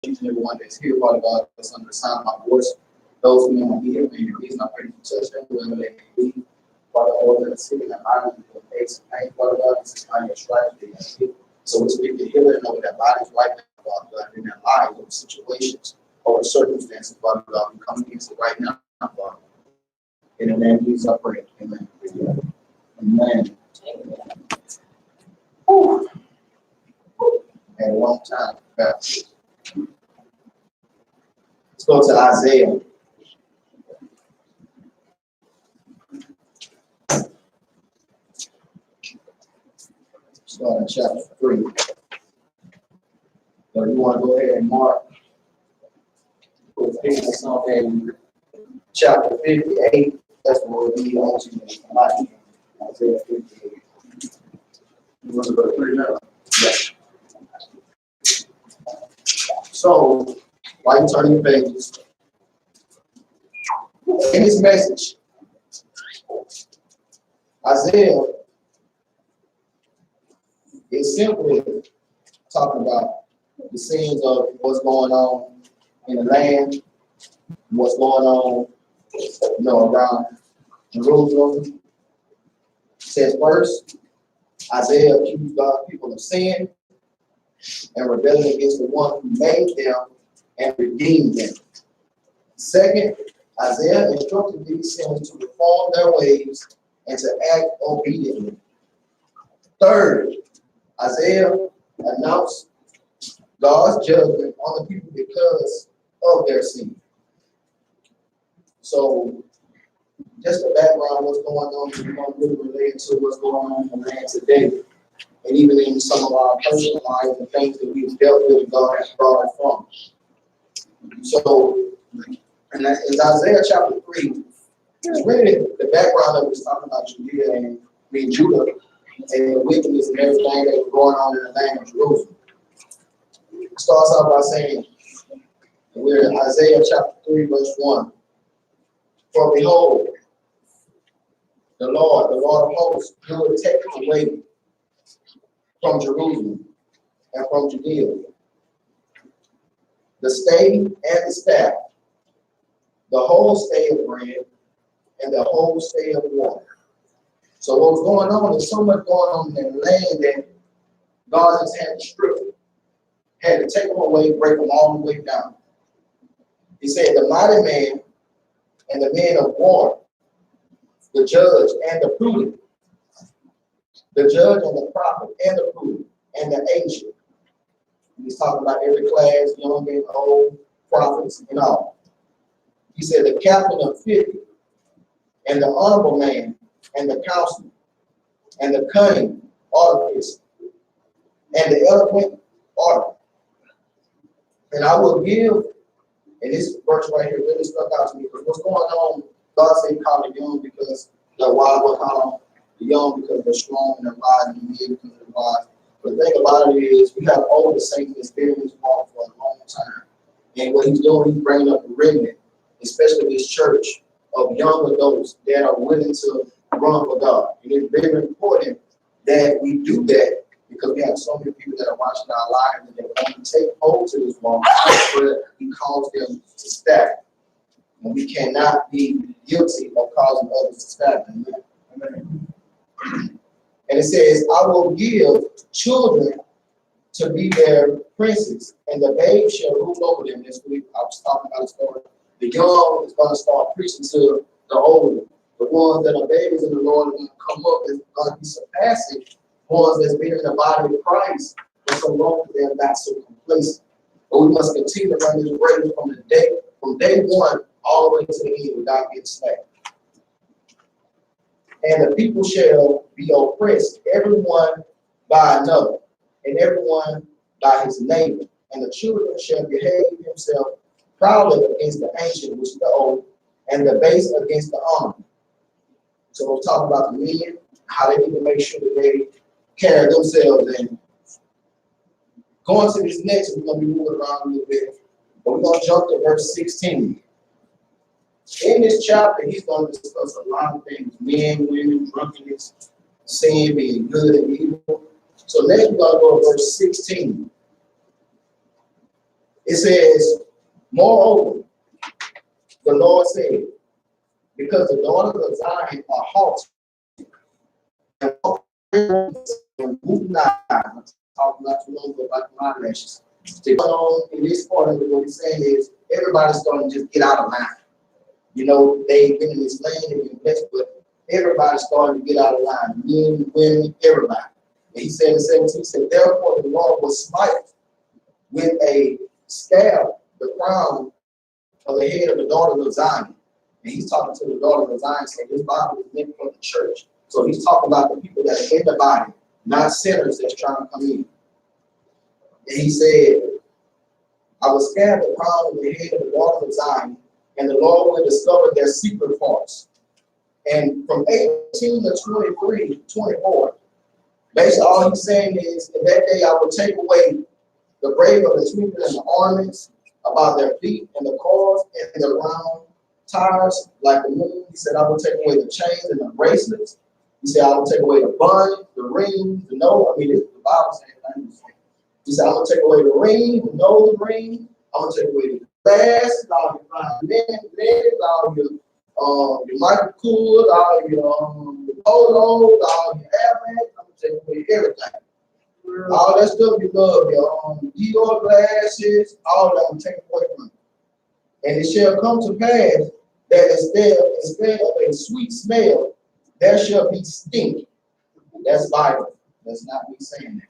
each and every one that's here, Father God, that's under the sound of my voice. Those who may not be here, may the reason I pray that you touch them, whoever they may be. Father, all that are sick in their bodies, with aches and pain, Father God, this is not your stripes, they are healed. So we speak the healing over their bodies right now, Father God, in their lives, over situations, over circumstances, Father God. We come against it right now, Father. In the name of Jesus, I pray. Amen. Amen. Whew. Had a long time. Let's go to Isaiah. Start in chapter 3. So you want to go ahead and mark. Put this on in chapter 58. That's what we'll be on to. Isaiah 58. You want to go to 3 now? Yeah. So, while you turn your pages, in this message, Isaiah is simply talking about the scenes of what's going on in the land, what's going on, around Jerusalem. It says first, Isaiah accused God's people of sin and rebelling against the one who made them and redeemed them. Second, Isaiah instructed these sinners to reform their ways and to act obediently. Third, Isaiah announced God's judgment on the people because of their sin. So, just the background of what's going on, we're going to really relate to what's going on in the land today. And even in some of our personal lives and things that we've dealt with, and God has brought us from. So, and that is Isaiah chapter 3. It's really the background of it's talking about Judea and Judah and the wickedness and everything that was going on in the land of Jerusalem. It starts out by saying, we're in Isaiah chapter 3, verse 1. For behold, the Lord of hosts, who will take away from Jerusalem and from Judea the stay and the staff, the whole stay of bread, and the whole stay of water. So what's going on is so much going on in the land that God has had to strip them, had to take them away, break them all the way down. He said, the mighty man and the men of war, the judge and the prudent, the judge and the prophet and the prudent and the ancient. He's talking about every class, young and old, prophets and all. He said the captain of 50 and the honorable man and the counselor and the cunning artificer and the eloquent orator. And I will give, and this verse right here really stuck out to me because what's going on, God said he called the young because the wise will call the young because they're strong and they're wise and the mid because they're wise. But the thing about it is we have older saints that's been in this walk for a long time. And what he's doing, he's bringing up the remnant, especially this church of young adults that are willing to run for God. And it's very important that we do that because we have so many people that are watching our lives and they want to take hold to this walk, but he calls them to stack. And we cannot be guilty of causing others to stack. Amen. And it says, I will give children to be their princes, and the babes shall rule over them. This week I was talking about the story. The young is going to start preaching to the older. The ones that are babies in the Lord are going to come up and going to be surpassing ones that's been in the body of Christ for so long that they're not so complacent. But we must continue to run this race from day one all the way to the end without getting slack. And the people shall be oppressed, everyone by another, and everyone by his neighbor. And the children shall behave himself proudly against the ancient, which is the old, and the base against the honorable. So we'll talk about the men, how they need to make sure that they carry themselves in. Going to this next, we're going to be moving around a little bit, but we're going to jump to verse 16. In this chapter, he's going to discuss a lot of things: men, women, drunkenness, sin, being good and evil. So next, we're going to go to verse 16. It says, moreover, the Lord said, because the daughters of Zion are haughty and move not. I'm talking not too long ago about my eyelashes. In this part of it, what he's saying is everybody's starting to just get out of line. You know, they've been in this land, they've been blessed, but everybody's starting to get out of line. Men, women, everybody. And he said in 17, he said, therefore the Lord will smite with a scab the crown of the head of the daughters of Zion. And he's talking to the daughters of Zion, saying this Bible is meant for the church. So he's talking about the people that are in the body, not sinners that's trying to come in. And he said, I will scab the crown of the head of the daughters of Zion, and the Lord will discover their secret parts. And from 18 to 23, 24, basically all he's saying is, in that day I will take away the braid of the twinkle and the ornaments about their feet and the cords and the round tires like the moon. He said, I will take away the chains and the bracelets. He said, I will take away the bun, the ring, the nose. I mean, the Bible saying. He said, I'm going to take away the ring, the nose ring. I'm going to take away the glasses, all your lenses, all your Michael Kors, all your polos, all your Airbags. I'm going to take away everything. All that stuff you love, your Dior glasses, all that I'm taking away from you. And it shall come to pass that instead of a sweet smell, there shall be stink. That's Bible. That's not me saying that.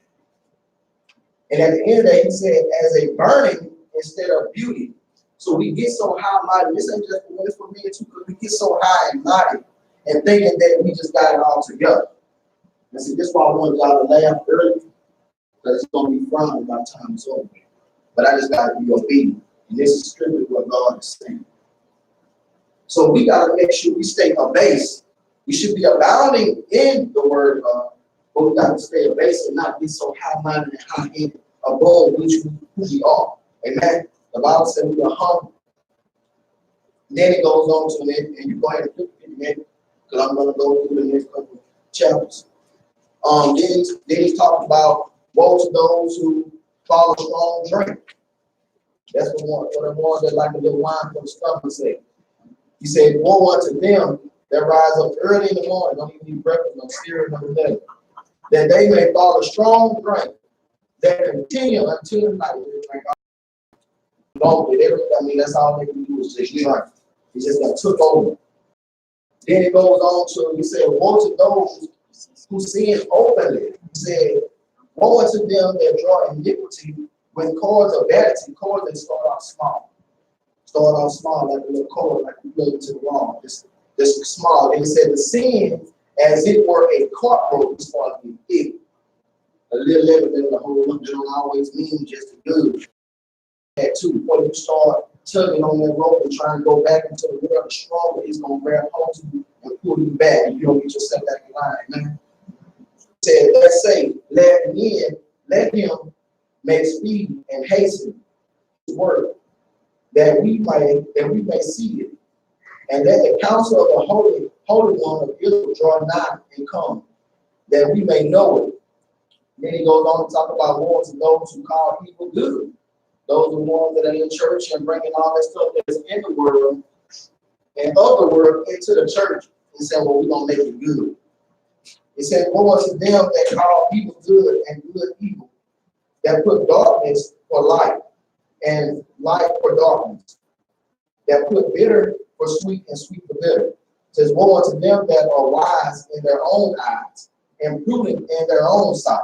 And at the end of that, he said, as a burning instead of beauty. So we get so high-minded. This ain't just for me too, because we get so high and mighty and thinking that we just got it all together. And see, this is why I wanted y'all to laugh early, because it's going to be frowned by the time it's over. But I just got to be obedient. And this is strictly what God is saying. So we got to make sure we stay abased. We should be abounding in the word of God, but we got to stay abased and not be so high-minded and high-ended above who we are. Amen. The Bible says we are humble. Then it goes on to it, and you go ahead and flip it again, because I'm going to go through the next couple of chapters. Then he's talking about woe to those who follow strong drink. That's the one for the ones that like a little wine for the stomach sake. He said, woe unto them that rise up early in the morning, don't even eat breakfast, no cereal, no nothing, that they may follow strong drink, that continue until the night. I mean, that's all they can do is just drink. He just got took over. Then it goes on to, he said, woe to those who sin openly. He said, woe unto them that draw iniquity with cords of vanity, cords that start off small. Start off small, like a little cord, like you go into the wall. This small. And he said, the sin, as it were a cart rope, is supposed to be big. A little level in the whole lump don't always mean just the good. That too, before you start tugging on that rope and trying to go back into the world, the stronger is going to grab hold of you and pull you back, and you don't get yourself back in line. Man. He said, let's say, let him make speed and hasten his word, that we may see it, and that the counsel of the Holy One of Israel draw nigh and come, that we may know it. Then he goes on to talk about woe to those who call people good. Those are the ones that are in church and bringing all that stuff that's in the world and of the world into the church and saying, well, we're going to make it good. He said, woe unto them that call evil good and good evil, that put darkness for light and light for darkness, that put bitter for sweet and sweet for bitter. It says, woe unto them that are wise in their own eyes and prudent in their own sight.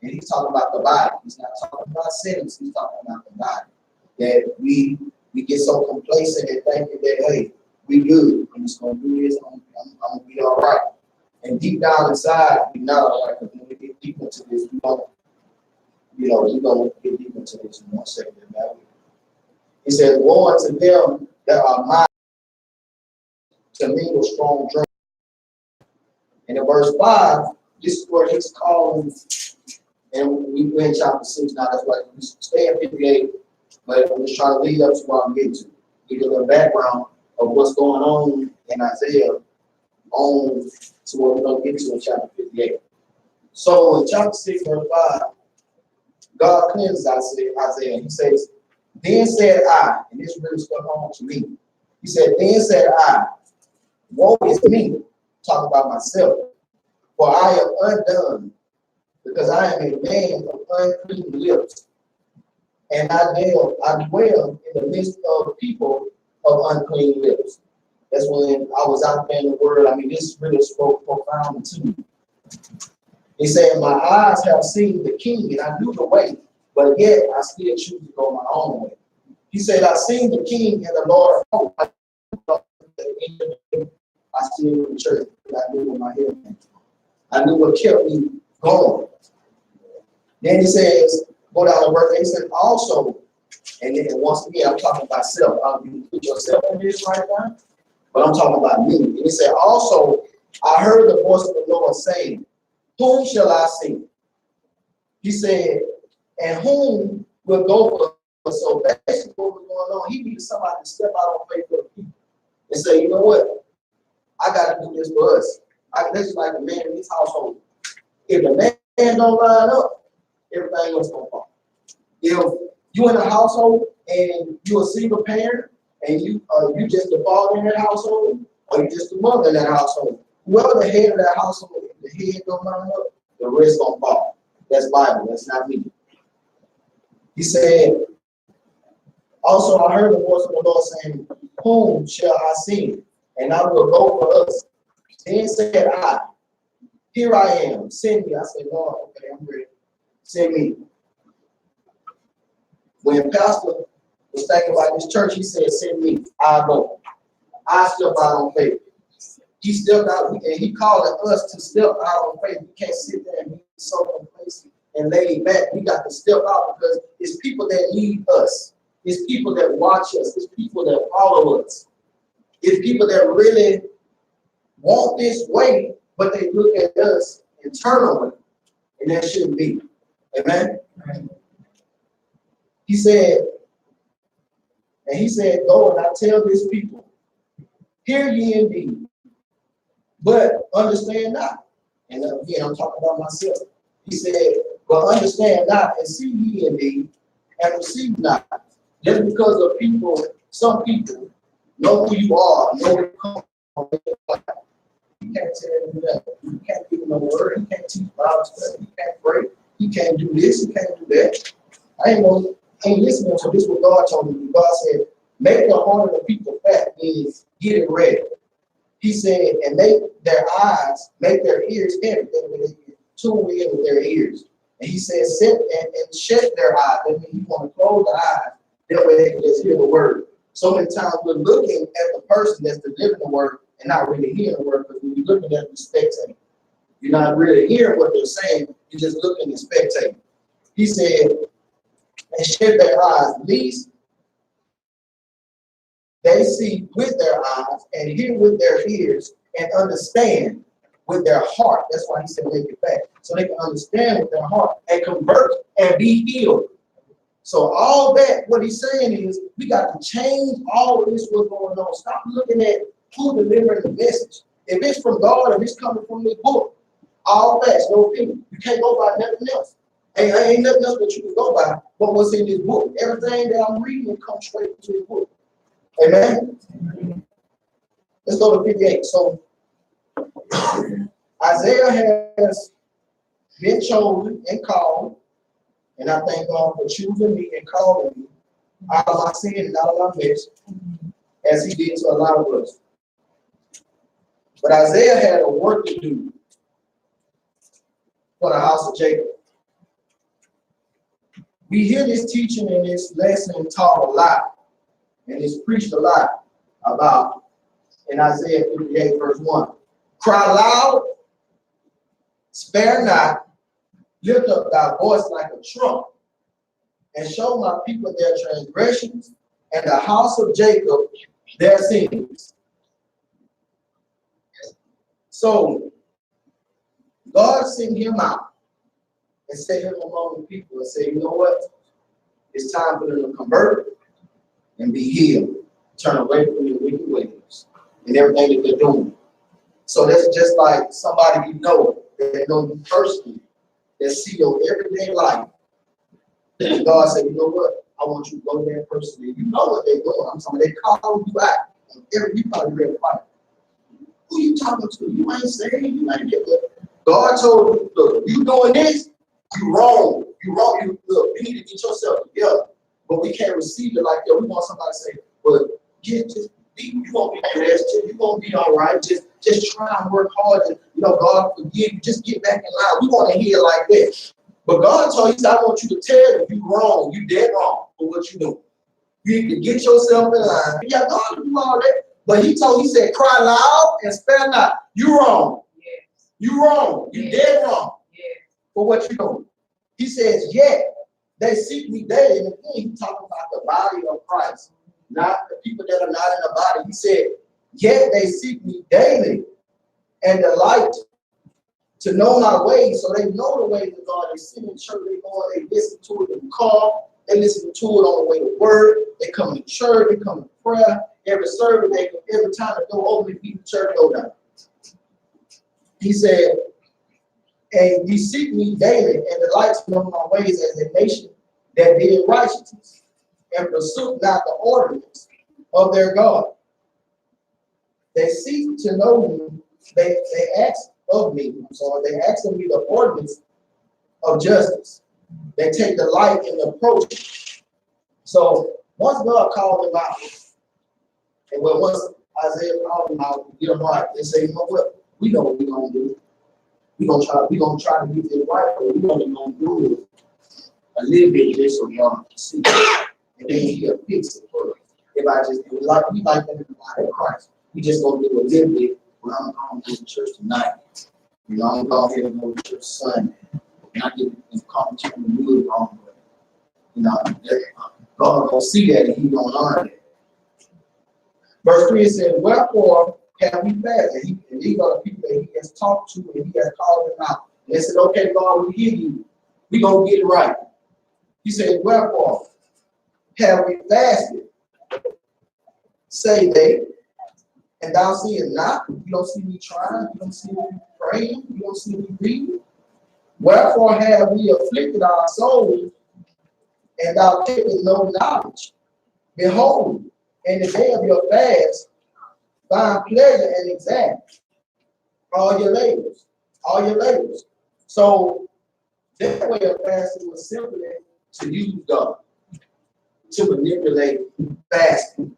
And he's talking about the body. He's not talking about sinners. He's talking about the body. That we get so complacent and thinking that, hey, we good. I'm just going to do this. I'm going to be all right. And deep down inside, we're not all right. Because when we get deep into this, we're going to get deep into this in 1 second. He says, woe unto them that are mighty to mingle strong drink. And in verse 5, this is where he's calling. And we went in chapter 6 now, that's why we stay at 58, but I'm just trying to lead up to what I'm getting to. Give you a little background of what's going on in Isaiah on to what we're going to get to in chapter 58. So in chapter 6, verse 5, God cleanses Isaiah. He says, Then said I, and this really stuck on to me. He said, then said I, woe is me, talking about myself, for I am undone, because I am a man of unclean lips, and I dwell in the midst of people of unclean lips. That's when I was out there in the world. I mean, this really spoke profoundly to me. He said, my eyes have seen the King, and I knew the way, but yet I still choose to go my own way. He said, I've seen the King and the Lord of hosts. I still in the church. I knew what my head meant. I knew what kept me going. Then he says, go down to verse 8. He said, also, and then once again, I'm talking about self. You put yourself in this right now, but I'm talking about me. And he said, also, I heard the voice of the Lord saying, whom shall I sing? He said, and whom will go for us? So basically what was going on, he needed somebody to step out on faith for the people and say, you know what? I got to do this for us. This is like a man in his household. If the man don't line up, everything else going to fall. If you in a household and you're a single parent and you just the father in that household, or you just the mother in that household, whoever the head of that household, if the head don't line up, the rest gonna fall. That's Bible. That's not me. He said, also I heard the voice of the Lord saying, whom shall I send? And I will go for us. Then said I, here I am, send me. I said, Lord, okay, I'm ready. Send me. When Pastor was thinking about this church, he said, send me. I'll go. I step out on faith. He stepped out, and he calling us to step out on faith. We can't sit there and be so complacent and laid back. We got to step out because it's people that need us. It's people that watch us. It's people that follow us. It's people that really want this way, but they look at us and turn away. And that shouldn't be. Amen? He said, go and I tell this people, hear ye indeed, but understand not. And again, I'm talking about myself. He said, but understand not, and see ye indeed, and receive not. Just because of people, some people know who you are, know where you come from. You can't tell them that. You can't give them no word. You can't teach Bible study. You can't pray. You can't do this. You can't do that. I ain't listening to this. What God told me. God said, make the heart of the people fat, means get it ready. He said, and make their eyes, make their ears heavy, that they tune in with their ears. And he said, sit and shut their eyes. That means you want to close the eyes. That way they can just hear the word. So many times we're looking at the person that's delivering the word and not really hearing the word, because when you're looking at them spectating, you're not really hearing what they're saying, you're just looking and spectating. He said, and shut their eyes, lest they see with their eyes and hear with their ears and understand with their heart. That's why he said make it back. So they can understand with their heart and convert and be healed. So all that, what he's saying is, we got to change all of this what's going on. Stop looking at who delivering the message. If it's from God, if it's coming from this book, all facts, no opinion. You can't go by nothing else. Ain't nothing else that you can go by but what's in this book. Everything that I'm reading comes straight into this book. Amen? Let's go to 58. So Isaiah has been chosen and called, and I thank God for choosing me and calling me out of my sin and out of my mess, as he did to a lot of us. But Isaiah had a work to do for the house of Jacob. We hear this teaching and this lesson taught a lot, and it's preached a lot about in Isaiah 58, verse 1. Cry loud, spare not, lift up thy voice like a trump, and show my people their transgressions, and the house of Jacob their sins. So God sent him out and set him among the people and said, you know what? It's time for them to convert and be healed. Turn away from your wicked ways and everything that they're doing. So that's just like somebody you know that know you personally, that see your everyday life. And God said, you know what? I want you to go to that person. And you know what they're doing. I'm talking, they call you out. You probably ready to fight. Who you talking to? You ain't saying, you ain't get good. God told you, look, you doing this, you wrong. You wrong. You look, you need to get yourself together. But we can't receive it like that. We want somebody to say, well, just be, you won't be blessed, you won't be all right. Just try and work hard. And, God forgive you. Just get back in line. We want to hear it like that. But God told you, he said, I want you to tell you you wrong. You dead wrong for what you do. You need to get yourself in line. Yeah, God will do all that. But he said, cry loud and spare not. You wrong. Yes. You wrong. You dead wrong. Yes. For what you doing. He says, yet they seek me daily. And again, he's talking about the body of Christ, not the people that are not in the body. He said, yet they seek me daily and delight to know my ways. So they know the ways of God. They sit in church, they listen to it in the car, they listen to it on the way to work, they come to church, they come to prayer. Every service, every time they go over, they beat the church go down. He said, and ye seek me daily and delight to know my ways as a nation that did righteousness and forsook not the ordinance of their God. They seek to know me. They ask of me. They ask of me the ordinance of justice. They take delight in the approach. So once God called them out, and once Isaiah called them out to get them right, they say, you know what? We know what we're gonna do. We're gonna try to get this right, but we're only gonna do it a little bit just so y'all can see. And then he'll fix it for us. If I just do it like we like that in the body of Christ. We just gonna do a little bit. Well, I'm going to go to church tonight. I'm going to go ahead and go to church Sunday. And I get in competition with the wrong way. God gonna see that and he gonna learn it. Verse 3 says, wherefore have we fasted? And these are the people that he has talked to and he has called them out. And they said, okay, God, we hear you. We gonna get it right. He said, wherefore have we fasted? Say they, and thou seest not. You don't see me trying. You don't see me praying. You don't see me reading. Wherefore have we afflicted our souls, and thou takest no knowledge? Behold, in the day of your fast, find pleasure and exact all your labors. All your labors. So their way of fasting was simply to use God, to manipulate fasting.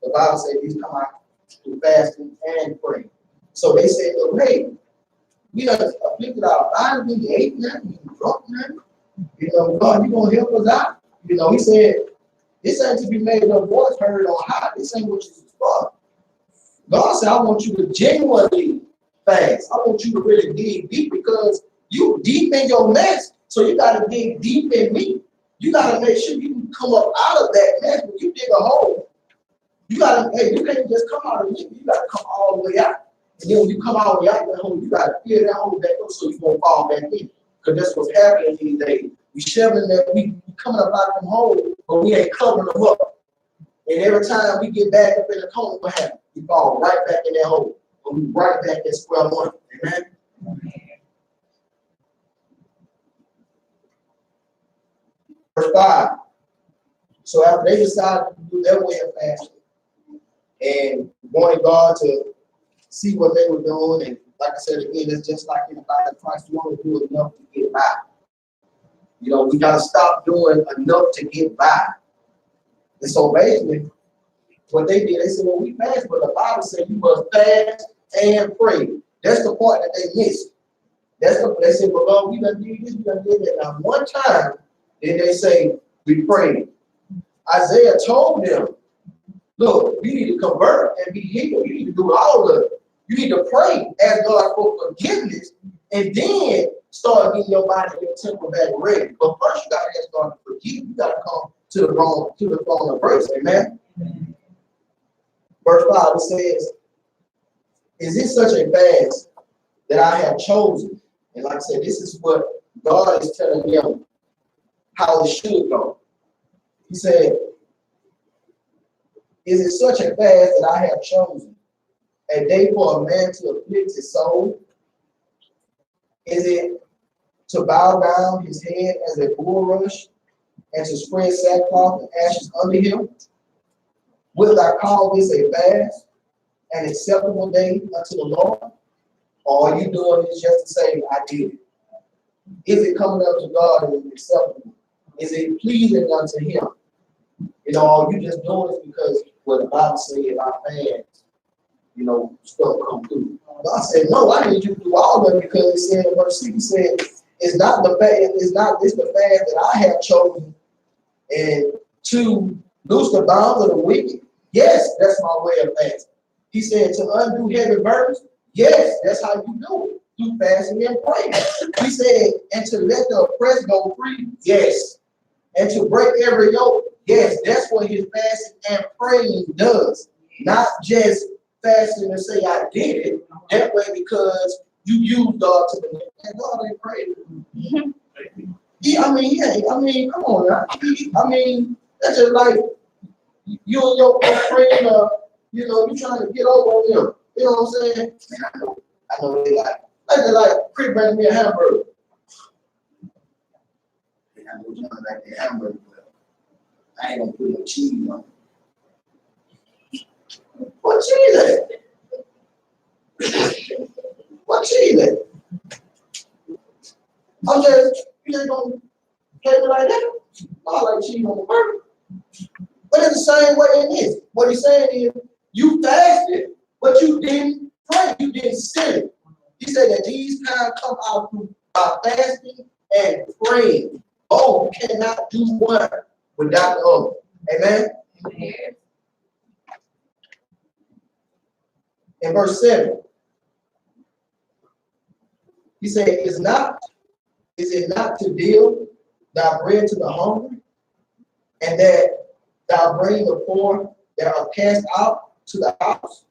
The Bible says these come out through fasting and praying. So they said, well, hey, we have afflicted our body, we ate nothing, we drunk nothing. God, you gonna help us out. He said, this ain't to be made no voice heard on high. This ain't what you for. God said, I want you to genuinely fast. I want you to really dig deep because you deep in your mess. So you got to dig deep in me. You got to make sure you can come up out of that mess. When you dig a hole, you can't just come out of it. You got to come all the way out. And then when you come all the way out of that hole, you got to fill that hole back up so you won't fall back in. Because that's what's happening these days. We shoveling that, we coming up out of them holes, but we ain't covering them up. And every time we get back up in the corner, what happens? We fall right back in that hole. And we right back at square one. Amen? Verse 5. So after they decided to do their way of fasting and wanted God to see what they were doing, and like I said again, it's just like in the body of Christ, we want to do enough to get by. We got to stop doing enough to get by. And so basically, what they did, they said, well, we fast, but the Bible said you must fast and pray. That's the part that they missed. They said, well, God, we done did this, we done did that. Now, one time, then they say, we prayed. Isaiah told them, look, you need to convert and be healed. You need to do all of it. You need to pray, ask God for forgiveness, and then start getting your body and your temple back ready. But first, you got to ask God to forgive. You got to come to the throne of grace. Amen? Verse 5, it says, is this such a fast that I have chosen? And like I said, this is what God is telling them how it should go. He said, is it such a fast that I have chosen? A day for a man to afflict his soul? Is it to bow down his head as a bulrush and to spread sackcloth and ashes under him? Wilt thou call this a fast, an acceptable day unto the Lord? Or are you doing this just to say, I did it? Is it coming up to God and acceptable? Is it pleasing unto him? You know, are you just doing this because what the Bible says, if I fast, you know, stuff come through? God said, no, I need you to do all of it, because it said in verse 6, he said, it's not the fast, it's not this the fast that I have chosen, and to loose the bounds of the wicked. Yes, that's my way of fasting. He said to undo heavy burdens. Yes, that's how you do it, through fasting and praying. He said, and to let the oppressed go free. Yes. And to break every yoke. Yes, that's what his fasting and praying does. Not just fasting and say I did it that way because you used God to the and God ain't praying. I mean, come on now. I mean, that's just like you and your friend, you know, you trying to get over on them. You know what I'm saying? Man, I know they like Chris bringing me a hamburger. Man, I know you don't like that hamburger, but I ain't gonna put no cheese on it. What cheese is it? What cheese is it? I'm just, you ain't gonna play me like that. I like cheese on the burger. But it's the same way in this. What he's saying is, you fasted, but you didn't pray. You didn't sin. He said that these kind come out through fasting and praying. Oh, you cannot do one without the other. Amen? Amen. In verse 7, he said, is it not to deal thy bread to the hungry, and that thou bring the poor that are cast out to the house?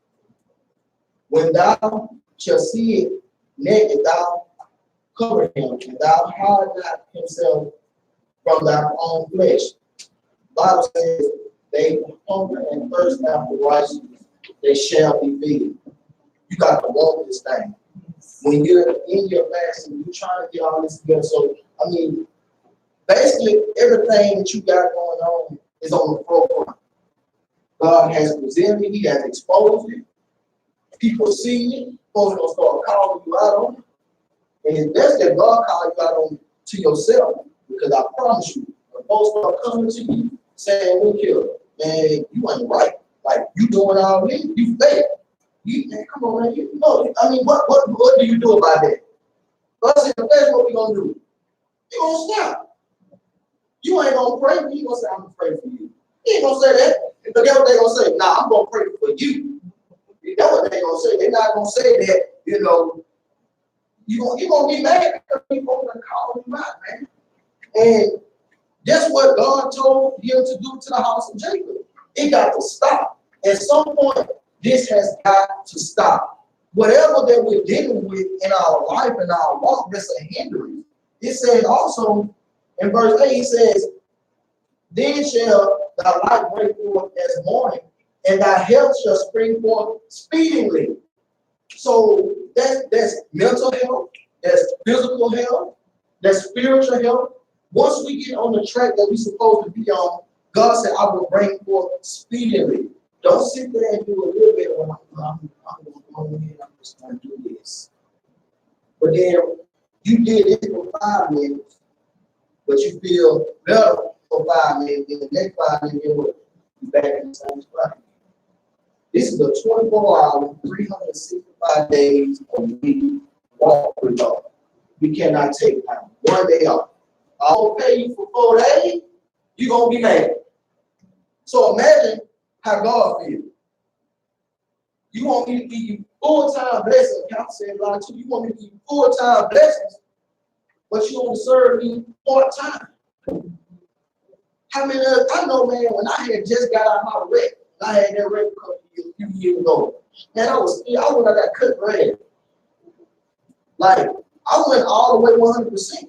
When thou shalt see it naked, thou cover him, and thou hide not himself from thy own flesh. The Bible says, they hunger and thirst after righteousness, they shall be filled. You got to want this thing. When you're in your fasting, you're trying to get all this together. So, I mean, basically, everything that you got going on is on the forefront. God has presented it, he has exposed it. People see it, folks gonna start calling you out on it. And it's best that God call you out on to yourself, because I promise you, when folks start coming to you saying, look here, man, you ain't right. Like, you doing all this, you fake. Man, come on, man. You know, I mean, what do you do about that? God said, that's what we gonna do. You gonna stop. You ain't gonna pray, but you gonna say, I'm gonna pray for you. He ain't gonna say that. But that's what they gonna say. Nah, I'm gonna pray for you. That's what they gonna say. They're not gonna say that, you know, you gonna be mad because people are calling you out, man. And that's what God told him to do to the house of Jacob. It got to stop. At some point, this has got to stop. Whatever that we're dealing with in our life and our walk, that's a hindrance. It says also in verse 8, he says, then shall thy light break forth as morning, and thy health shall spring forth speedily. So that's mental health, that's physical health, that's spiritual health. Once we get on the track that we're supposed to be on, God said, I will bring forth speedily. Don't sit there and do a little bit of I'm just going to do this. But then you did it for 5 minutes, but you feel better for 5 minutes, then the next 5 minutes, you're back in the same spot. This is a 24-hour, 365 days a week walk with God. We cannot take one day off. I'll pay you for 4 days, you're going to be mad. So imagine how God feels. You want me to give you full-time blessings. Count said a lot too. You want me to give you full-time blessings, but you only serve me part-time. How many of I know, man, when I had just got out of my wreck, I had that wreck a few years ago. Man, I went out that cut bread. Like, I went all the way 100%.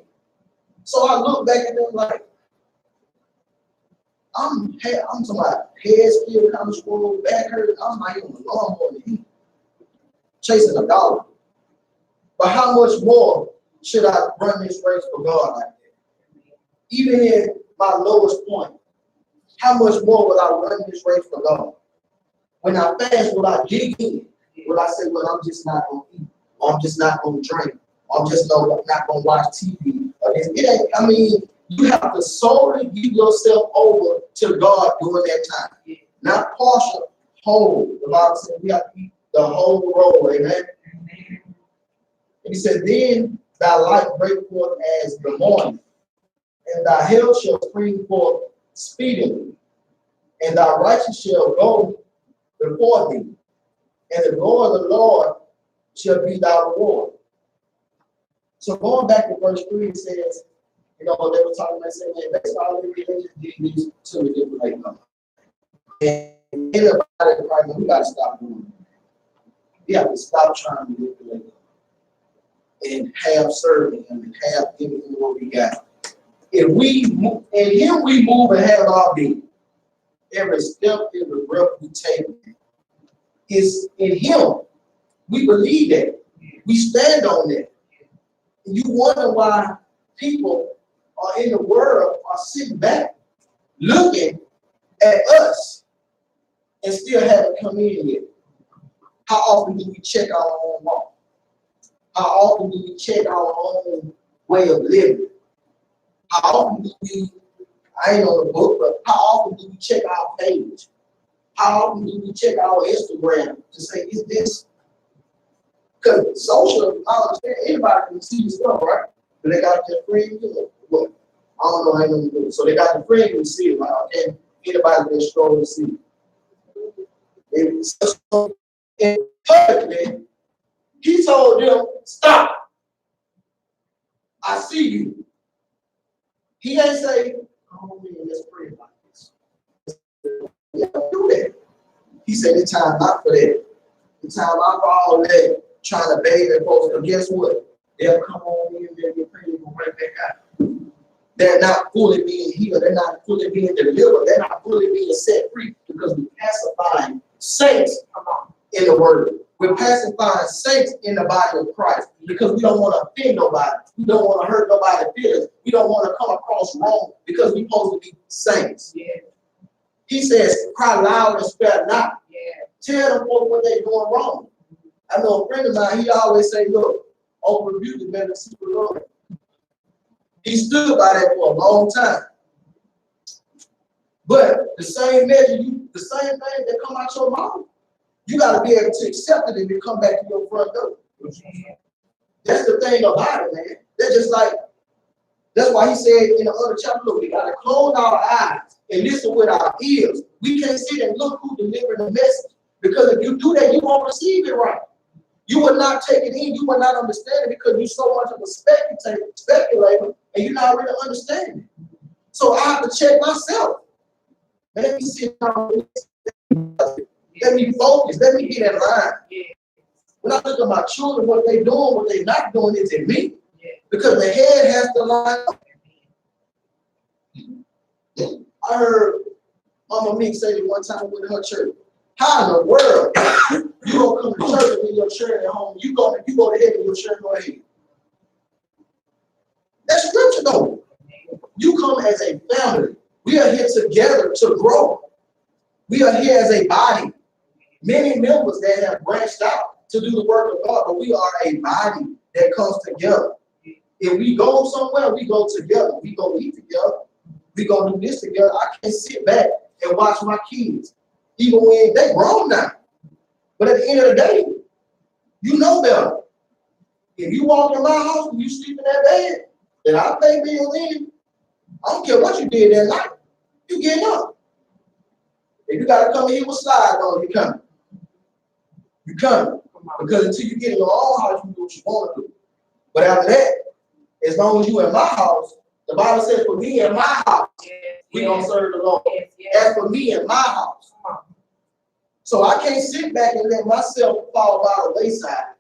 So I look back at them like, I'm talking about head still kind of swollen, back hurt. I'm not even a lawnmower to eat, chasing a dollar. But how much more should I run this race for God like that? Even if my lowest point, how much more will I run this race for God? When I fast, will I dig in? Will I say, well, I'm just not going to eat, or I'm just not going to drink, or I'm just not going to watch TV? It ain't, I mean, you have to solely give yourself over to God during that time. Not partial, whole. The Bible says we have to eat the whole roll, amen? And he said, then thy light break forth as the morning, and thy health shall spring forth speedily, and thy righteousness shall go before thee, and the glory of the Lord shall be thy reward. So going back to verse 3, it says, you know, they were talking about saying, man, that's all the religions did these to manipulate them. And everybody, we got to stop doing it. We have to stop trying to manipulate them and have serving him and have everything what we got. If we move, in him we move and have our being. Every step, every breath we take is in him. We believe that. We stand on that. And you wonder why people are in the world are sitting back looking at us and still haven't come in yet. How often do we check our own walk? How often do we check our own way of living? How often do we, I ain't on the book, but how often do we check our page? How often do we check our Instagram to say, is this? Because social, I understand anybody can see the stuff, right? But they got their friends, what? I don't know how to do it. So they got the friend who see it, right? Okay, anybody can scroll and see it. So in public, he told them, stop. I see you. He ain't say, oh man, let's pray about this. Yeah, do that. He said, it's time out for that. It's time out for all that trying to bathe their folks. But guess what? They'll come on in there, get paid, and right back out. They're not fully being healed. They're not fully being delivered. They're not fully being set free because we're pacifying saints in the word. We're pacifying saints in the body of Christ because we don't want to offend nobody. We don't want to hurt nobody's feelings. We don't want to come across wrong because we're supposed to be saints. Yeah. He says, cry loud and spare not. Yeah. Tell them what they're doing wrong. I know a friend of mine, he always say, look, open rebuke is better than secret love. He stood by that for a long time. But the same measure, the same thing that come out your mouth, you got to be able to accept it and then come back to your front door. That's the thing about it, man. They're just like, that's why he said in the other chapter, look, we got to close our eyes and listen with our ears. We can't sit and look who delivered the message. Because if you do that, you won't receive it right. You will not take it in. You will not understand it because you're so much of a speculator and you're not really understanding. So I have to check myself. Let me sit down. Let me focus. Let me get in line. When I look at my children, what they're doing, what they're not doing is in me. Because the head has to line up. I heard Mama Meek say it one time with her church. How in the world you gonna come to church and leave your shirt at home? You go to heaven and your shirt go ahead. That's scripture though. You come as a family. We are here together to grow. We are here as a body. Many members that have branched out to do the work of God, but we are a body that comes together. If we go somewhere, we go together. We go eat together. We go do this together. I can't sit back and watch my kids, even when they grown now. But at the end of the day, you know better. If you walk in my house and you sleep in that bed, then I pay bills in. I don't care what you did that night. You getting up. If you got to come in here with slides on, you coming. You coming. Because until you get in your own house, you do what you want to do. But after that, as long as you in my house, the Bible says, for me and my house, we don't serve the Lord. As for me and my house. So I can't sit back and let myself fall by the wayside.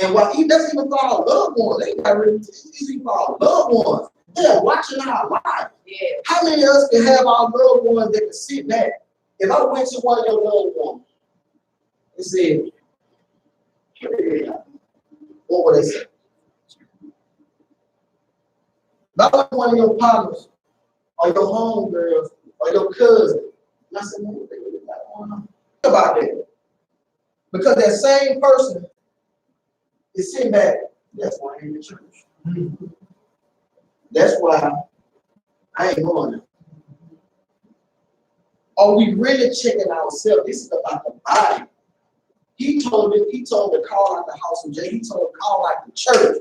And while he doesn't even for our loved ones, they got really easy for our loved ones. They're watching our lives. Yeah. How many of us can have our loved ones that can sit back? If I went to one of your loved ones and said, what would they say? If I went to one of your partners or your homegirls, or your cousin. And I said, man, what they really got going on? Think about that. Because that same person is sitting back, that's why I ain't in church. That's why I ain't going there. Are we really checking ourselves? This is about the body. He told to call out the house of Jay. He told to call out the church.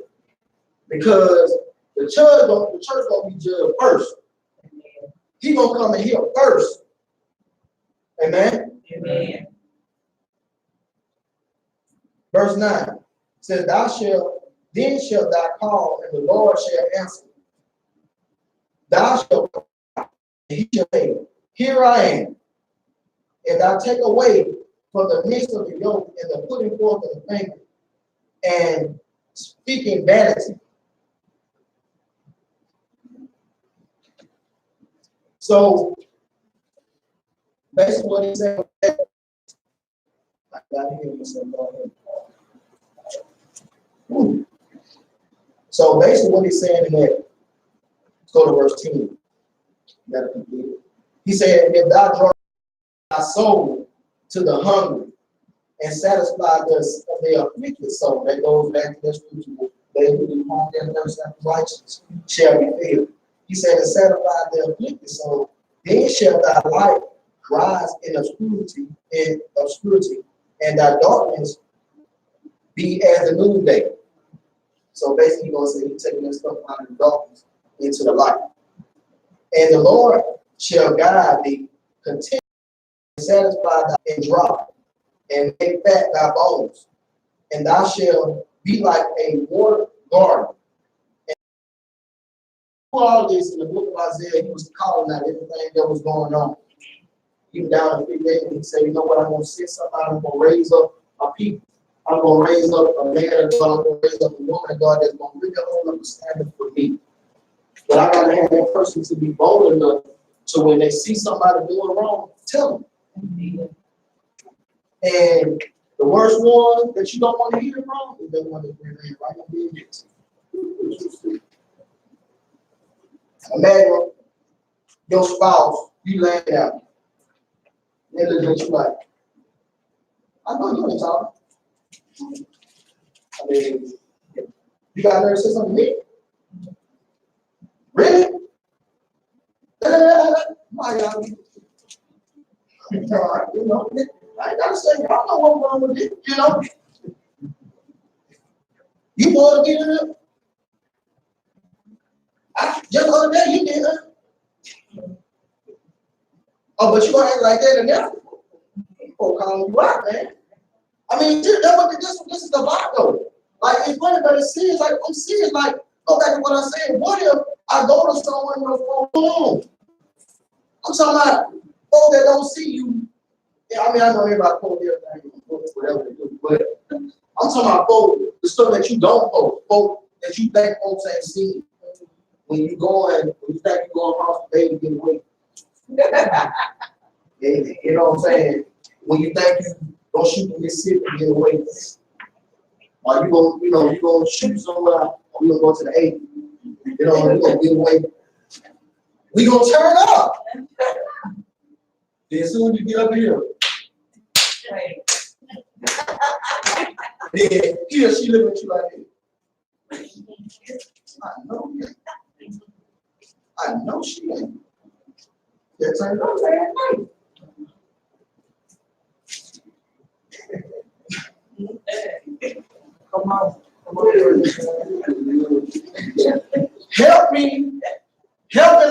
Because the church gonna be judged first. He gonna come in here first. Amen? Amen. Verse 9 says, then shalt thou call, and the Lord shall answer. Thou shalt call, and he shall say, here I am. If thou take away from the midst of the yoke and the putting forth of the finger and speaking vanity. So basically what he said, I got to hear myself. So basically what he's saying in that, let's go to verse 10. He said, if thou draw thy soul to the hungry and satisfy the afflicted soul, that goes back to that scripture, they who do harm their thirst after righteousness shall be filled. He said, and satisfy the afflicted soul, then shall thy light rise in obscurity, and thy darkness be as the noonday. So basically, he's going to say he's taking that stuff out of the darkness into the light. And the Lord shall guide thee, continue and satisfy thy and dry, and make fat thy bones. And thou shalt be like a watered garden. And all this in the book of Isaiah, he was calling out everything that was going on. Even down in 58, he said, you know what, I'm going to send somebody, I'm going to raise up a people. I'm going to raise up a man of God, I'm going to raise up a woman of God that's going to really hold up a standard for me. But I got to have that person to be bold enough so when they see somebody doing wrong, tell them. And the worst one that you don't want to hear from is the one that's remain right in the edge. Imagine your spouse, you laying down. They look at you like, I know you ain't talking. I mean, you got there to say something to me? Really? My God. You know, I ain't gotta say, I don't know what's wrong with it, you know. You want to get in it? Just the other day, you did it. Oh, but you gonna act like that and that? People calling you out, man. I mean, this is the vibe though. Like, it's funny, but it's serious. Like, I'm serious. Like, go back to what I said. What if I go to someone with a phone? I'm talking about folks that don't see you. Yeah, I mean, I know everybody post everything, whatever they do, but I'm talking about folks, the stuff that you don't post, folks that you think folks ain't seen. When you think you're going across the bay to get away. You know what I'm saying? When you think you don't shoot in Mississippi to get away. Or you gonna shoot somewhere, or you gonna go to the 8. You know, you're gonna get away. We gonna turn up. Then as soon as you get up here, then he or she look at you like this. I know she ain't. That turned up last night. Come on. Help me,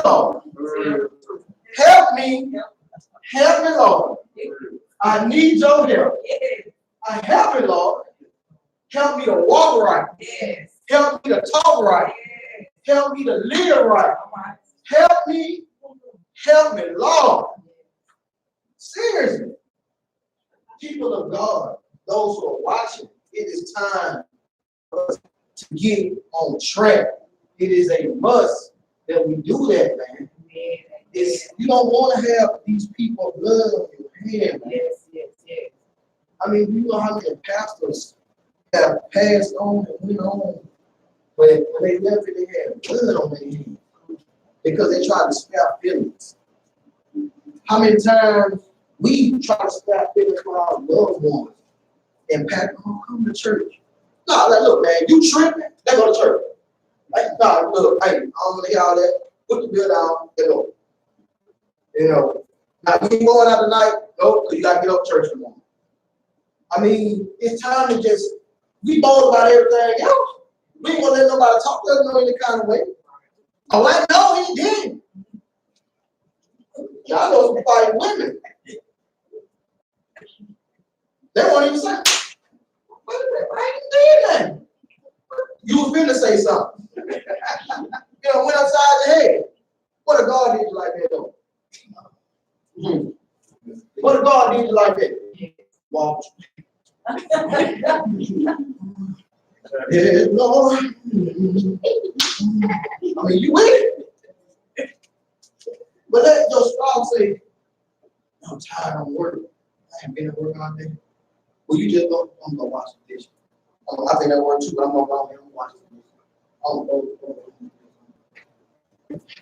Lord. Help me, Lord. I need your help. Help me, Lord. Help me to walk right. Help me to talk right. Help me to live right. Help me, Lord. Seriously. People of God, those who are watching, it is time for us to get on track. It is a must that we do that, man. You don't want to have these people blood on your hand, man. Yes. I mean, you know how many pastors have passed on and went on, but when they left it, they had blood on their hands. because they try to spare feelings. How many times we try to spare feelings for our loved ones and Pat, oh, come to church. No, like, look, man, you tripping? They go to church. Like, no, look, hey, I don't want to hear all that. Put the bill down, they go. You know, now you ain't going out tonight, no, because you got to get up to church in the morning. I mean, it's time to just, we bold about everything else. We ain't going to let nobody talk to us in any kind of way. Oh, I know he did. Y'all know some fighting women. They won't even say, I ain't did nothing. You was finna say something. You know, went upside the head. What if God did you like that though? What if God did you like that? Walk. Yeah, Lord. I mean, you with it. But let your spouse say, I'm tired of work. I ain't been at work all day. Well, you just go, I'm gonna wash the dishes. I think that word too, but I'm gonna go here and watch the dishes. I'm gonna go.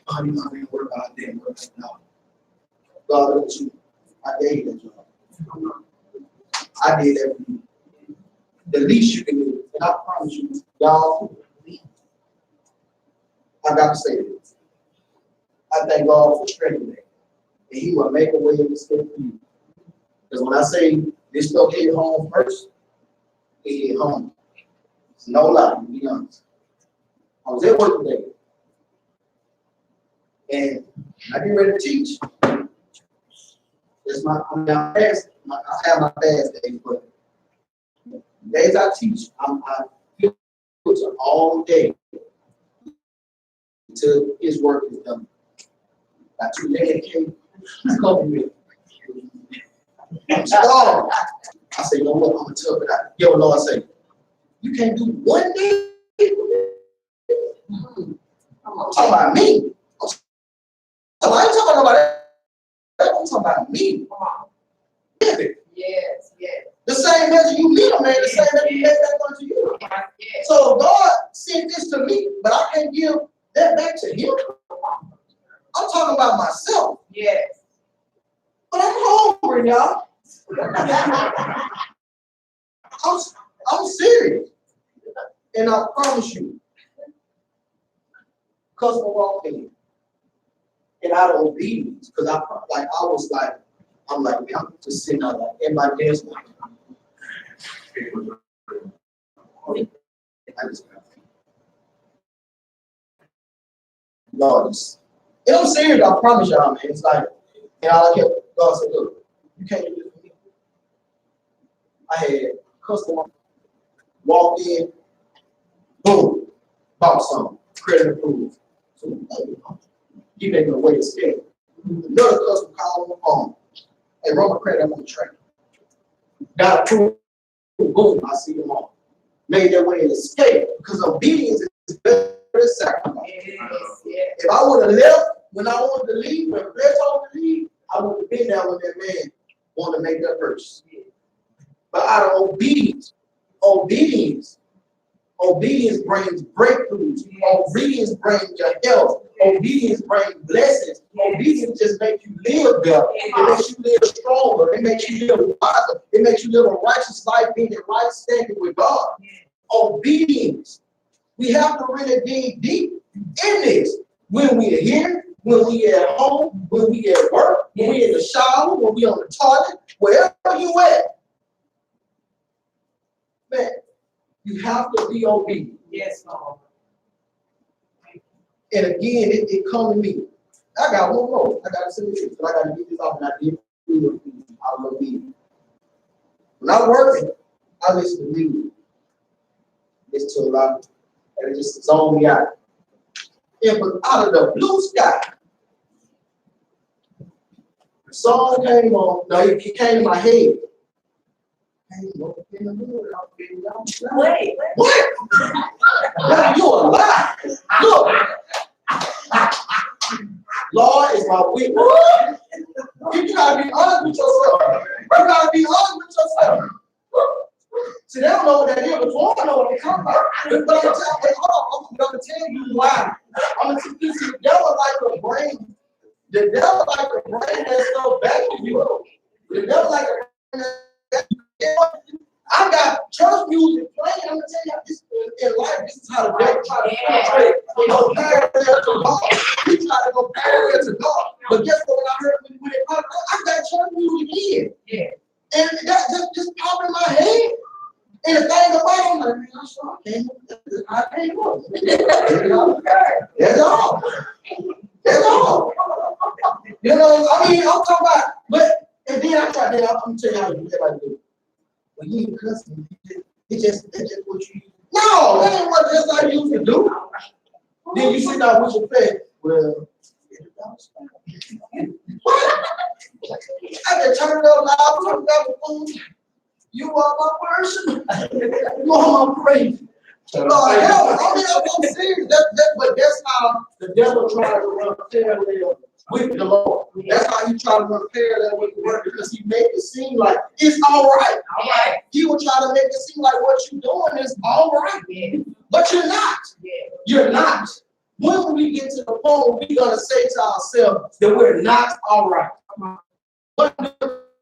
Oh, you know, I didn't work all day and work now. God, look at you. I gave you that job. I did everything. The least you can do, and I promise you, y'all, I got to say this. I thank God for strengthening me. And He will make a way of escape for you. Because when I say this stuff hit home first, it hit home. It's no lie, to be honest. I was at work today. And I get ready to teach. It's I'm down fast. I have my fast days, but days I teach, I feel all day until His work is done. Got 2 legs came, cover me. I'm strong. I say, you know what? I'm gonna tough it out. Yo, Lord, say, you can't do one day. I'm talking about me. I ain't talking about that. I'm talking about me. Come on. Yes, yes. The same measure you meet a man, the same measure you make that one to you. Yes. So God sent this to me, but I can't give that back to Him. I'm talking about myself. Yes. But I'm hungry, y'all. I'm serious. And I promise you, customer walked in. And out of obedience, because I'm like, man, I'm just sitting out like in my desk. Lord, and I'm serious, I promise y'all, man. It's like, and all I kept, God said, look, you can't do this for me. I had a customer walk in, boom, bought something, credit approved. So, he making a way to scale. Another customer called on the phone. Hey, run my credit up on the train. Got approved. Boom, I see them all. Made their way in escape because obedience is better than sacrifice. Yes, yes. If I would have left when I wanted to leave, when Fred told me to leave, I would have been there when that man wanted to make that purchase. But out of obedience brings breakthroughs. Obedience brings your health. Obedience brings blessings. Obedience just makes you live better. It makes you live stronger. It makes you live wiser. It makes you live a righteous life, being in right standing with God. Obedience. We have to really dig deep in this. When we are here, when we are at home, when we at work, when we in the shower, when we on the toilet, wherever you at, man, you have to be obedient. Yes, Lord. And again, it come to me. I got one more. I got to say this, but I got to get this off, and I did feel it. I will be. When I'm working, I listen to music. Listen to a lot, and it just zone me out. And but out of the blue sky, the song came on. No, it came in my head. Wait. What? Now you a lie. Look. Lord is my witness. You gotta be honest with yourself. You gotta be honest with yourself. See, they don't know what that is before I know what they're talking about. But I'm going to tell you why. I'm going to tell you, the devil like a brain. The devil like a brain that's so back to you. The devil like a brain that's I got church music playing. I'm gonna tell you this in life. This is how the devil try to penetrate. They go parallel to God. He try to go parallel to God. But guess what? When I heard when it popped, I got church music in. Yeah. And that just popped in my head. And the thing about it, I'm like, man, I can't go. That's all. That's all. You know, I mean, I'm talking about, but and then I tried that. I'm telling you how to do it. When you ain't cussing, it's just what you do. No, that ain't what just I used to do. Then you sit down with your face. Well, I just turn it up loud, turn it up the phone. You are my worship. You are my praise. Lord, help. I mean, I'm serious. But that's how the devil tries to run parallel with the Lord. That's how he try to run parallel with the word, because he make it seem like it's all right. All right. He will try to make it seem like what you're doing is all right. Yeah. But you're not. Yeah. You're not. When we get to the point, we're going to say to ourselves that we're not all right. But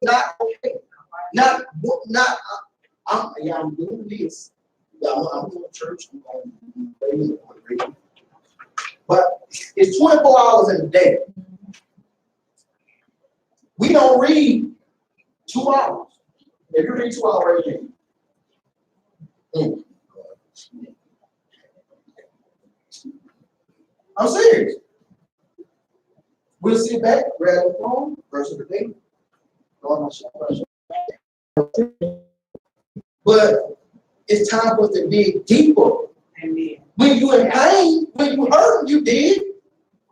not okay. I'm doing this. I'm going to church. I'm going to pray. But it's 24 hours in a day. We don't read 2 hours. If you read 2 hours a day. I'm serious. We'll sit back, grab the phone, verse of the day. But it's time for us to dig deeper. Amen. When you're in pain, when you hurt, you did.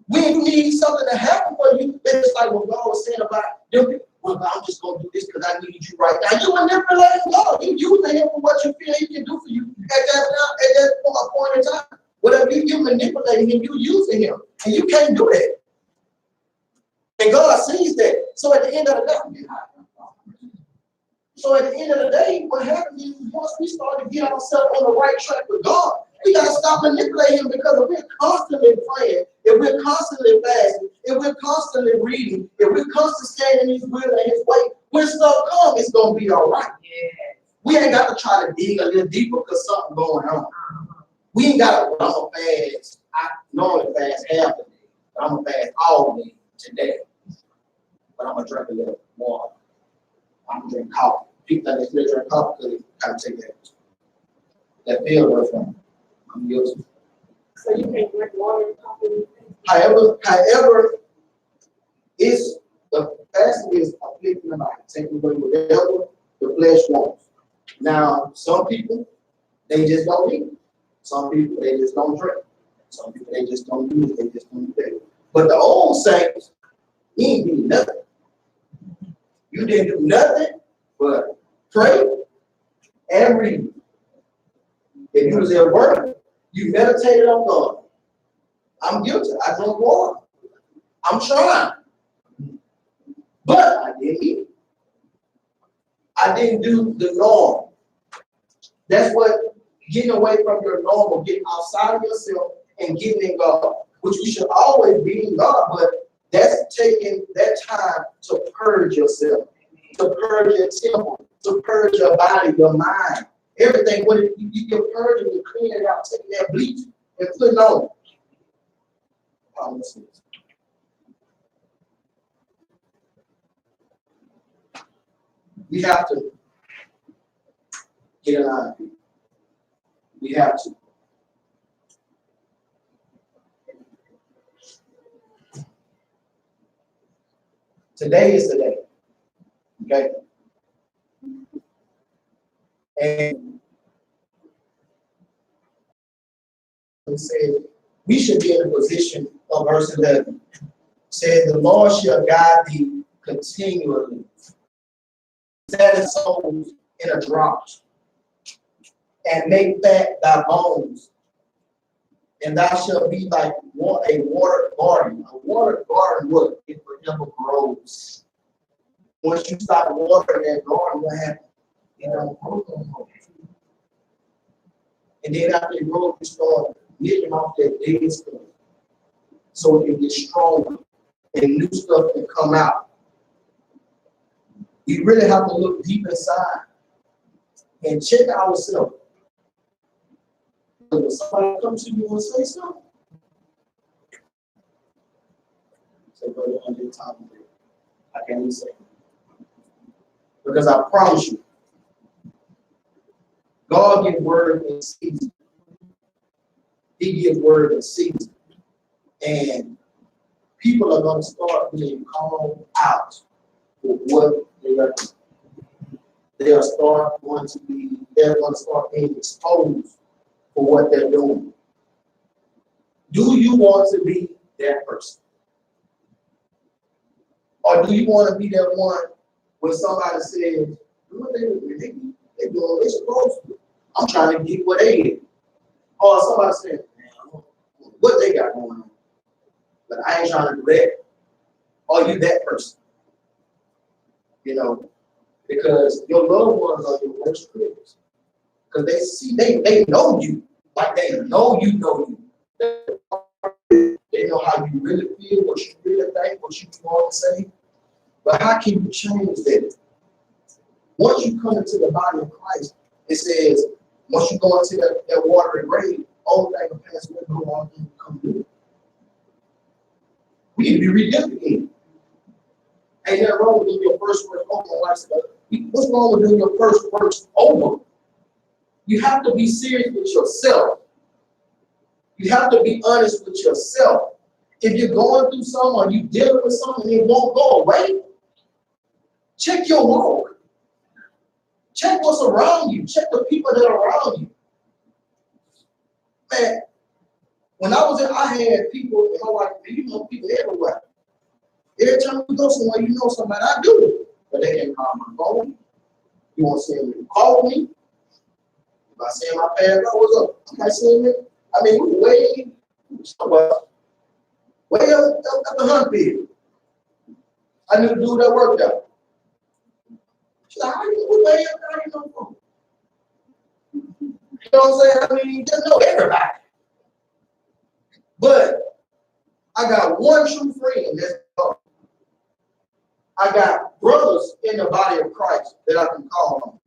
When you need something to happen for you, it's like what God was saying about them. Well, I'm just going to do this because I need you right now. You manipulating God. You using him for what you feel he can do for you at that point in time. Whatever you're manipulating him, you're using him. And you can't do that. And God sees that. So at the end of the day, what happens is once we start to get ourselves on the right track with God, we got to stop manipulating him, because if we're constantly praying, if we're constantly fasting, if we're constantly reading, if we're constantly standing in his will and his way, when stuff comes, it's going to be all right. Yeah. We ain't got to try to dig a little deeper because something going on. We ain't got to, I'm going to fast. I normally fast half the day, but I'm going to fast all day today. But I'm going to drink a little water. I'm going to drink coffee. People think they still drink coffee because they kind of take that feel away from them. I'm guilty. So you can't drink water and coffee? However, it's the fasting is afflicting the body, taking away whatever the flesh wants. Now, some people, they just don't eat. Some people, they just don't drink. Some people, they just don't do it. They just don't do that. But the old saints, he ain't do nothing. You didn't do nothing but pray and read. If you was at work, you meditated on God. I'm guilty. I drink water. I'm trying. But I didn't eat. I didn't do the norm. That's what getting away from your normal, getting outside of yourself and getting in God, which we should always be in God, but that's taking that time to purge yourself, to purge your temple, to purge your body, your mind, everything. When you're purging, you're cleaning it out, taking that bleach and putting on. We have to get in line. We have to. Today is the day. Okay? And it says we should be in a position of verse 11. It says the Lord shall guide thee continually. Set his souls in a drought, and make fat thy bones, and thou shalt be like a water garden. A water garden, what? It forever grows. Once you stop watering that garden, what happens? It don't grow no more. And then after they grow up, you start nicking off that dead stuff so it can get stronger and new stuff can come out. We really have to look deep inside and check ourselves. When somebody comes to you and say something, say, brother, I didn't talk to you. I can't even say it. Because I promise you, God gives word in season. He gives word in season. And people are going to start being called out for what they are doing. They're going to start being exposed for what they're doing. Do you want to be that person? Or do you want to be that one when somebody says, what they doing what they supposed to do? I'm trying to get what they did. Or somebody says, man, what they got going on? But I ain't trying to do that. Are you that person? You know, because your loved ones are your worst critics. Because they know you, like they know you know you. They know how you really feel, what you really think, what you want to say. But how can you change that? Once you come into the body of Christ, it says, once you go into that watery grave, old things will pass away, no longer come new. We need to be rededicated. Ain't nothing wrong with doing your first work over my lifestyle. What's wrong with doing your first works over? You have to be serious with yourself. You have to be honest with yourself. If you're going through something or you're dealing with something and it won't go away, check your walk. Check what's around you. Check the people that are around you. Man, when I was there, I had people in my life, you know, people everywhere. Every time we go somewhere, you know somebody, I do it. But they can't call my phone. You want to see them call me? If I see my past, what's up? I might see him. I mean, we way up at the hunt field. I knew the dude that worked out. She's like, how you way up there? You know what I'm saying? I mean, you just know everybody. But I got one true friend that's God. I got brothers in the body of Christ that I can call on.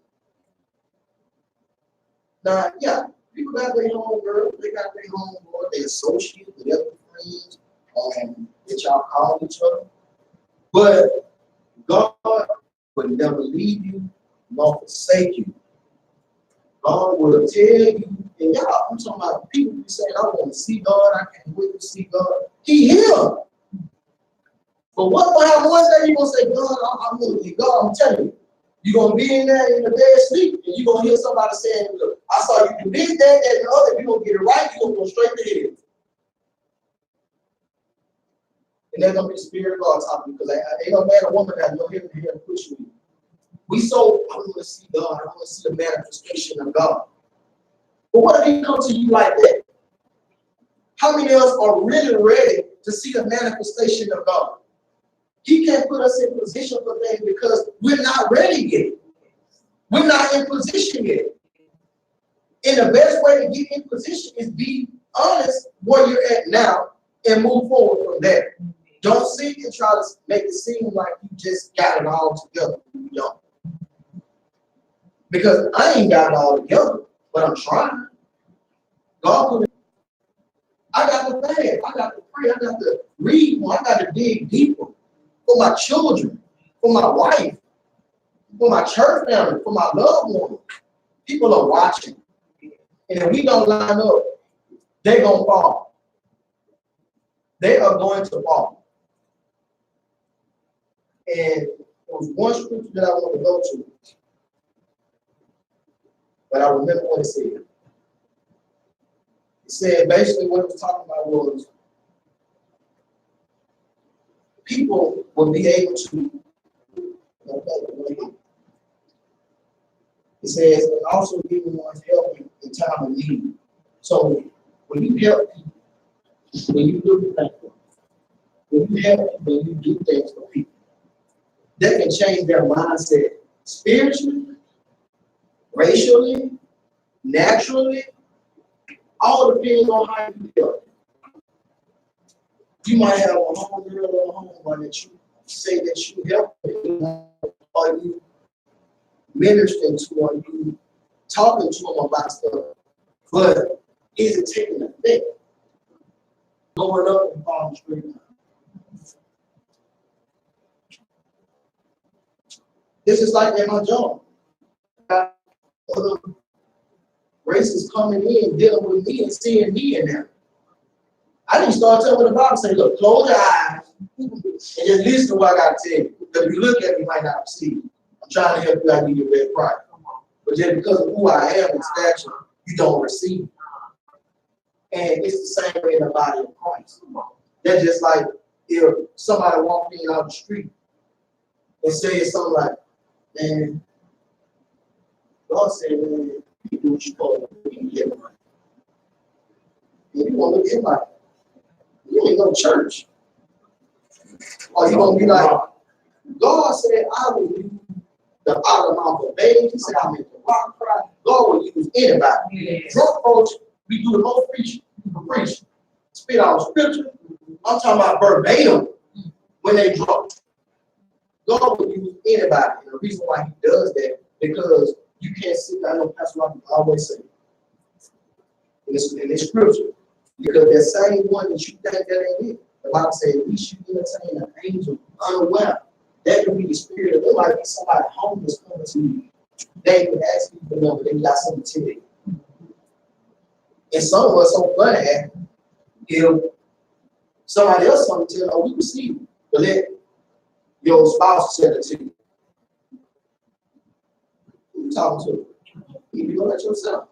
Now, yeah, people got their home girl, they got their home boy, they associate with other friends, that y'all call each other. But God would never leave you nor forsake you. God will tell you, and y'all, I'm talking about people who say, I want to see God, I can't wait to see God. He here. But what will happen one day you're going to say, God, I'm going to get God, I'm telling you. You're going to be in there in the bed sleep, and you're going to hear somebody saying, look, I saw you did that, and the other, you're going to get it right, you're going to go straight to hell. And that's going to be the Spirit of God talking, because ain't no man or woman that no heaven here to push me. I want to see God, I want to see the manifestation of God. But what if he comes to you like that? How many of us are really ready to see the manifestation of God? He can't put us in position for things because we're not ready yet. We're not in position yet. And the best way to get in position is be honest where you're at now and move forward from there. Don't sit and try to make it seem like you just got it all together. You don't. Because I ain't got it all together, but I'm trying. God put it. I got to fast. I got to pray. I got to read more. I got to dig deeper for my children, for my wife, for my church family, for my loved ones. People are watching. And if we don't line up, they're going to fall. They are going to fall. And there was one scripture that I want to go to, but I remember what it said. It said basically what it was talking about was people will be able to. It says, and also giving one's help in time of need. So when you help people, when you do things for people, when you help people, when you do things for people, that can change their mindset spiritually, racially, naturally, All depends on how you feel. You might have a homegirl or a homeboy that you say that you help with, or you ministering to, or you talking to them about stuff, but is it taking effect? Going up and falling straight down. This is like in my job. Other races coming in, dealing with me and seeing me in there. I didn't start telling the Bible saying, look, close your eyes and just listen to what I got to tell you. Because if you look at me, you might not receive. I'm trying to help you out of your red pride. But just because of who I am in stature, you don't receive. And it's the same way in the body of Christ. That's just like if somebody walked in out the street and said something like, man, God said, man, you do what you're supposed to do, you get it right. And you want to look at him like, you ain't go to church. Or you gonna be like, God said, I will use the out of mouth of babes. He said, I make the rock cry. God will use anybody. Yes. Drunk folks, we do the whole preaching. Preach. Spit out scripture. I'm talking about verbatim when they drunk. God will use anybody. And the reason why he does that, because you can't sit down. I know Pastor Rocky always say in this scripture, because that same one that you think that ain't it. The Bible says, we should entertain an angel unaware. That could be the spirit of it. Might be somebody homeless coming to you. They would ask you for the number, they got something to tell you. And some of us so funny at if somebody else something to tell you, oh, we receive you. But let your spouse tell it to you. Who you talking to? You don't let yourself.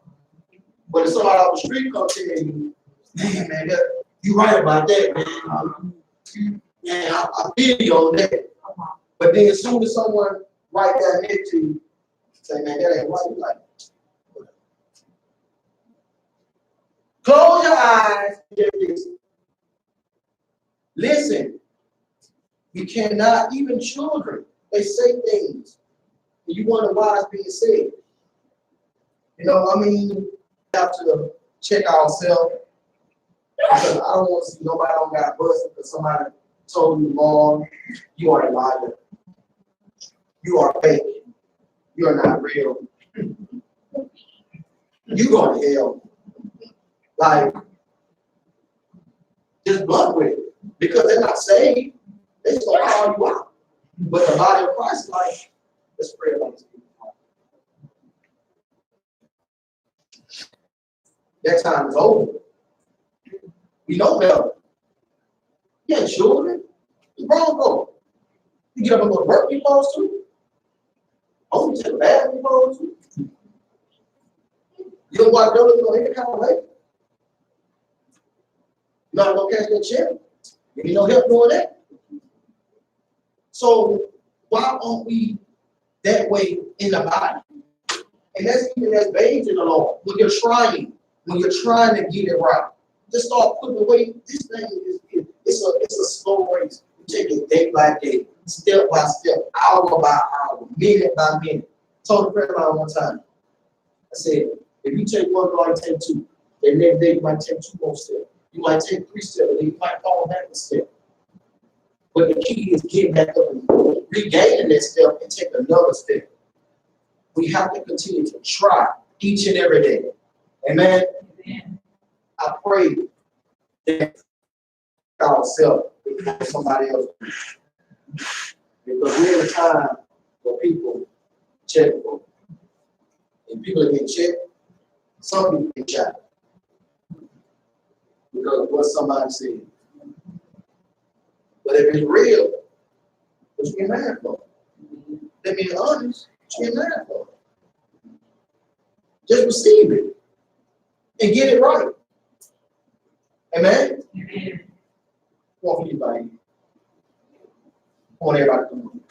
But if somebody off the street comes to you, man, you right about that, man. Man, I feel you on that. But then as soon as someone right there next to you, say, man, that ain't right, you like, close your eyes and listen. Listen. You cannot, even children, they say things. And you wonder why it's being said. You know, I mean, we have to check ourselves. Because I don't want to see nobody don't got busted because somebody told you wrong. You are a liar. You are fake. You are not real. You going to hell. Like, just blunt with it. Because they're not saved. They just going to call you out. But the body of Christ is like, let's pray about this. That time is over. We know better. You ain't children. You grown folks. You get up and go to work you supposed to. Oh, you take a bath you supposed to. You don't want to go any kind of way. You're not going to catch that check. You need no help doing that. So why aren't we that way in the body? And that's even as babes in the Lord. When you're trying to get it right, just start putting away. This thing it's a slow race. You take it day by day, step by step, hour by hour, minute by minute. I told a friend of mine one time, I said, if you take one guard and take two, the next day you might take two more steps. You might take 3 steps, and you might fall back a step. But the key is getting back up and regaining that step and take another step. We have to continue to try each and every day. Amen. Amen. I pray that ourselves before somebody else. Because we're in a time where people check for. And people are getting checked, some people get shot. Because of what somebody said. But if it's real, what you get mad for? That means honest, what you get mad for? Just receive it and get it right. Amen? Amen. I want everybody to come on.